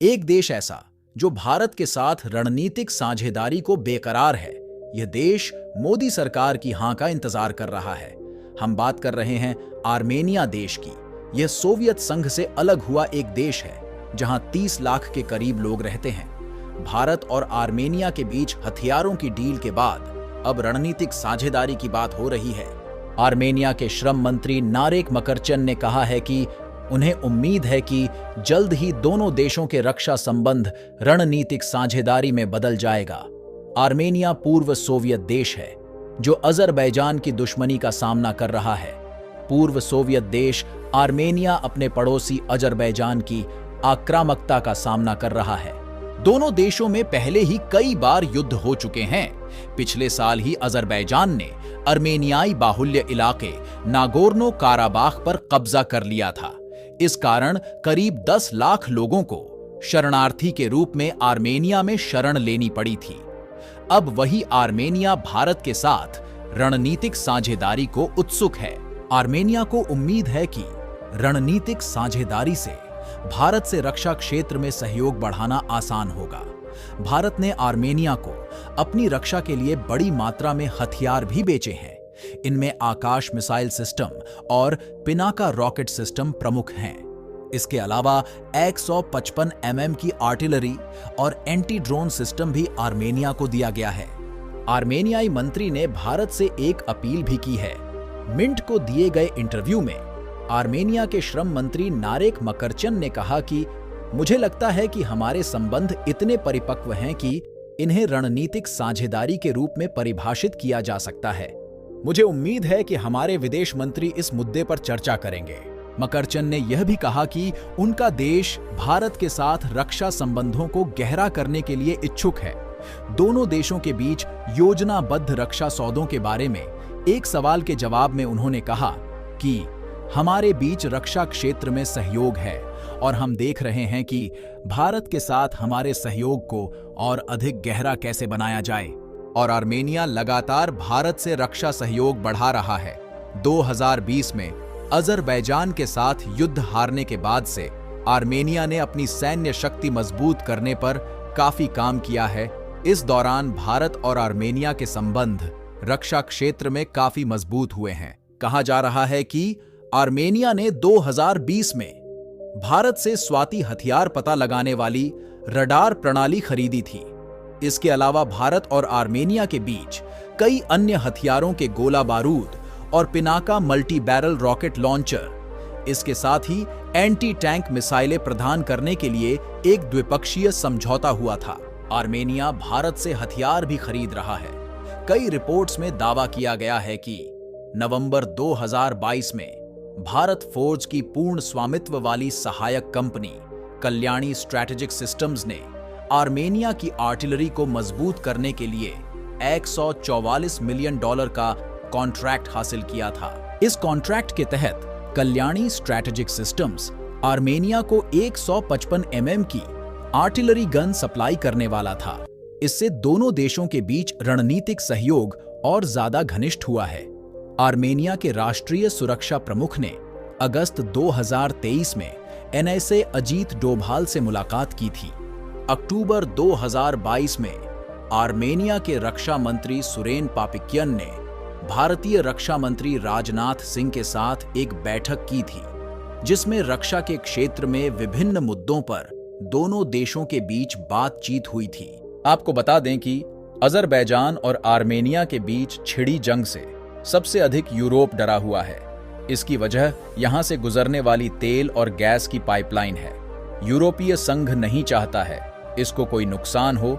एक देश ऐसा जो भारत के साथ रणनीतिक साझेदारी को बेकरार है, यह देश मोदी सरकार की हां का इंतजार कर रहा है। हम बात कर रहे हैं आर्मेनिया देश की। यह सोवियत संघ से अलग हुआ एक देश है जहां 30 लाख के करीब लोग रहते हैं। भारत और आर्मेनिया के बीच हथियारों की डील के बाद अब रणनीतिक साझेदारी की बात हो रही है। आर्मेनिया के श्रम मंत्री नारेक मकरचन ने कहा है कि उन्हें उम्मीद है कि जल्द ही दोनों देशों के रक्षा संबंध रणनीतिक साझेदारी में बदल जाएगा। आर्मेनिया पूर्व सोवियत देश है जो अजरबैजान की दुश्मनी का सामना कर रहा है। पूर्व सोवियत देश आर्मेनिया अपने पड़ोसी अजरबैजान की आक्रामकता का सामना कर रहा है। दोनों देशों में पहले ही कई बार युद्ध हो चुके हैं। पिछले साल ही अजरबैजान ने अर्मेनियाई बाहुल्य इलाके नागोर्नो काराबाख पर कब्जा कर लिया था। इस कारण करीब 10 लाख लोगों को शरणार्थी के रूप में आर्मेनिया में शरण लेनी पड़ी थी। अब वही आर्मेनिया भारत के साथ रणनीतिक साझेदारी को उत्सुक है। आर्मेनिया को उम्मीद है कि रणनीतिक साझेदारी से भारत से रक्षा क्षेत्र में सहयोग बढ़ाना आसान होगा। भारत ने आर्मेनिया को अपनी रक्षा के लिए बड़ी मात्रा में हथियार भी बेचे हैं। इनमें आकाश मिसाइल सिस्टम और पिनाका रॉकेट सिस्टम प्रमुख हैं। इसके अलावा 155 mm की आर्टिलरी और एंटी ड्रोन सिस्टम भी आर्मेनिया को दिया गया है। आर्मेनियाई मंत्री ने भारत से एक अपील भी की है। मिंट को दिए गए इंटरव्यू में आर्मेनिया के श्रम मंत्री नारेक मकरचन ने कहा कि मुझे लगता है कि हमारे संबंध इतने परिपक्व हैं कि इन्हें रणनीतिक साझेदारी के रूप में परिभाषित किया जा सकता है। मुझे उम्मीद है कि हमारे विदेश मंत्री इस मुद्दे पर चर्चा करेंगे। मकरचन ने यह भी कहा कि उनका देश भारत के साथ रक्षा संबंधों को गहरा करने के लिए इच्छुक है। दोनों देशों के बीच योजनाबद्ध रक्षा सौदों के बारे में एक सवाल के जवाब में उन्होंने कहा कि हमारे बीच रक्षा क्षेत्र में सहयोग है और हम देख रहे हैं कि भारत के साथ हमारे सहयोग को और अधिक गहरा कैसे बनाया जाए। और आर्मेनिया लगातार भारत से रक्षा सहयोग बढ़ा रहा है। 2020 में अजरबैजान के साथ युद्ध हारने के बाद से आर्मेनिया ने अपनी सैन्य शक्ति मजबूत करने पर काफी काम किया है। इस दौरान भारत और आर्मेनिया के संबंध रक्षा क्षेत्र में काफी मजबूत हुए हैं। कहा जा रहा है कि आर्मेनिया ने 2020 में भारत से स्वाति हथियार पता लगाने वाली रडार प्रणाली खरीदी थी। इसके अलावा भारत और आर्मेनिया के बीच कई अन्य हथियारों के गोला बारूद और Pinaka multi barrel rocket launcher, इसके साथ ही एंटी टैंक मिसाइलें प्रदान करने के लिए एक द्विपक्षीय समझौता हुआ था। आर्मेनिया भारत से हथियार भी खरीद रहा है। कई रिपोर्ट्स में दावा किया गया है कि नवंबर 2022 में भारत फोर्ज की पूर्ण स्वामित्व वाली सहायक कंपनी कल्याणी स्ट्रैटेजिक सिस्टम्स ने आर्मेनिया की आर्टिलरी को मजबूत करने के लिए $144 मिलियन का कॉन्ट्रैक्ट हासिल किया था। इस कॉन्ट्रैक्ट के तहत कल्याणी स्ट्रैटेजिक सिस्टम्स आर्मेनिया को 155 mm की आर्टिलरी गन सप्लाई करने वाला था। इससे दोनों देशों के बीच रणनीतिक सहयोग और ज्यादा घनिष्ठ हुआ है। आर्मेनिया के राष्ट्रीय सुरक्षा प्रमुख ने अगस्त 2023 में NSA अजीत डोभाल से मुलाकात की थी। अक्टूबर 2022 में आर्मेनिया के रक्षा मंत्री सुरेन पापिक्यन ने भारतीय रक्षा मंत्री राजनाथ सिंह के साथ एक बैठक की थी, जिसमें रक्षा के क्षेत्र में विभिन्न मुद्दों पर दोनों देशों के बीच बातचीत हुई थी। आपको बता दें कि अजरबैजान और आर्मेनिया के बीच छिड़ी जंग से सबसे अधिक यूरोप डरा हुआ है। इसकी वजह यहां से गुजरने वाली तेल और गैस की पाइपलाइन है। यूरोपीय संघ नहीं चाहता है इसको कोई नुकसान हो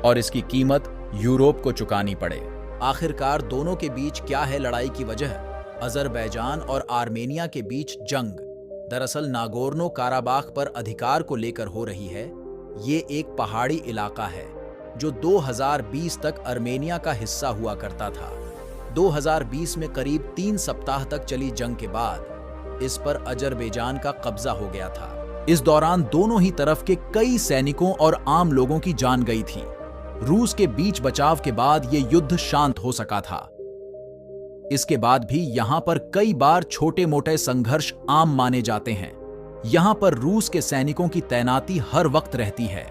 और इसकी कीमत यूरोप को चुकानी पड़े। आखिरकार दोनों के बीच क्या है लड़ाई की वजह? अजरबैजान और आर्मेनिया के बीच जंग दरअसल नागोर्नो काराबाख पर अधिकार को लेकर हो रही है। ये एक पहाड़ी इलाका है जो 2020 तक आर्मेनिया का हिस्सा हुआ करता था। 2020 में करीब 3 सप्ताह तक चली जंग के बाद इस पर अजरबैजान का कब्जा हो गया था। इस दौरान दोनों ही तरफ के कई सैनिकों और आम लोगों की जान गई थी। रूस के बीच बचाव के बाद यह युद्ध शांत हो सका था। इसके बाद भी यहां पर कई बार छोटे मोटे संघर्ष आम माने जाते हैं। यहाँ पर रूस के सैनिकों की तैनाती हर वक्त रहती है।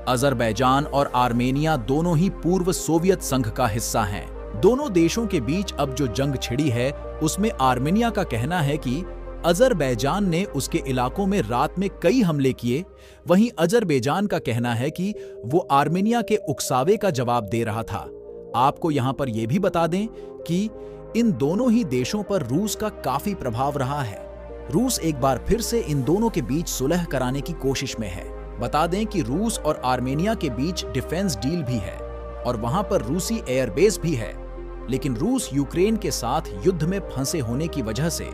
अजरबैजान और आर्मेनिया दोनों ही पूर्व सोवियत संघ का हिस्सा हैं। दोनों देशों के बीच अब जो जंग छिड़ी है उसमें आर्मेनिया का कहना है कि अजरबैजान ने उसके इलाकों में रात में कई हमले किए, वहीं अजरबैजान का कहना है कि वो आर्मेनिया के उकसावे का जवाब दे रहा था। आपको यहाँ पर यह भी बता दें कि इन दोनों ही देशों पर रूस का काफी प्रभाव रहा है। रूस एक बार फिर से इन दोनों के बीच सुलह कराने की कोशिश में है। बता दें कि रूस और आर्मेनिया के बीच डिफेंस डील भी है और वहां पर रूसी एयरबेस भी है, लेकिन रूस यूक्रेन के साथ युद्ध में फंसे होने की वजह से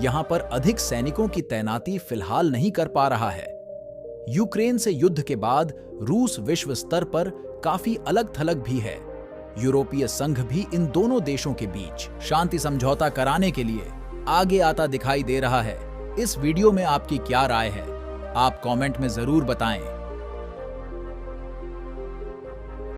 यहां पर अधिक सैनिकों की तैनाती फिलहाल नहीं कर पा रहा है। यूक्रेन से युद्ध के बाद रूस विश्व स्तर पर काफी अलग थलग भी है। यूरोपीय संघ भी इन दोनों देशों के बीच शांति समझौता कराने के लिए आगे आता दिखाई दे रहा है। इस वीडियो में आपकी क्या राय है? आप कमेंट में जरूर बताएं।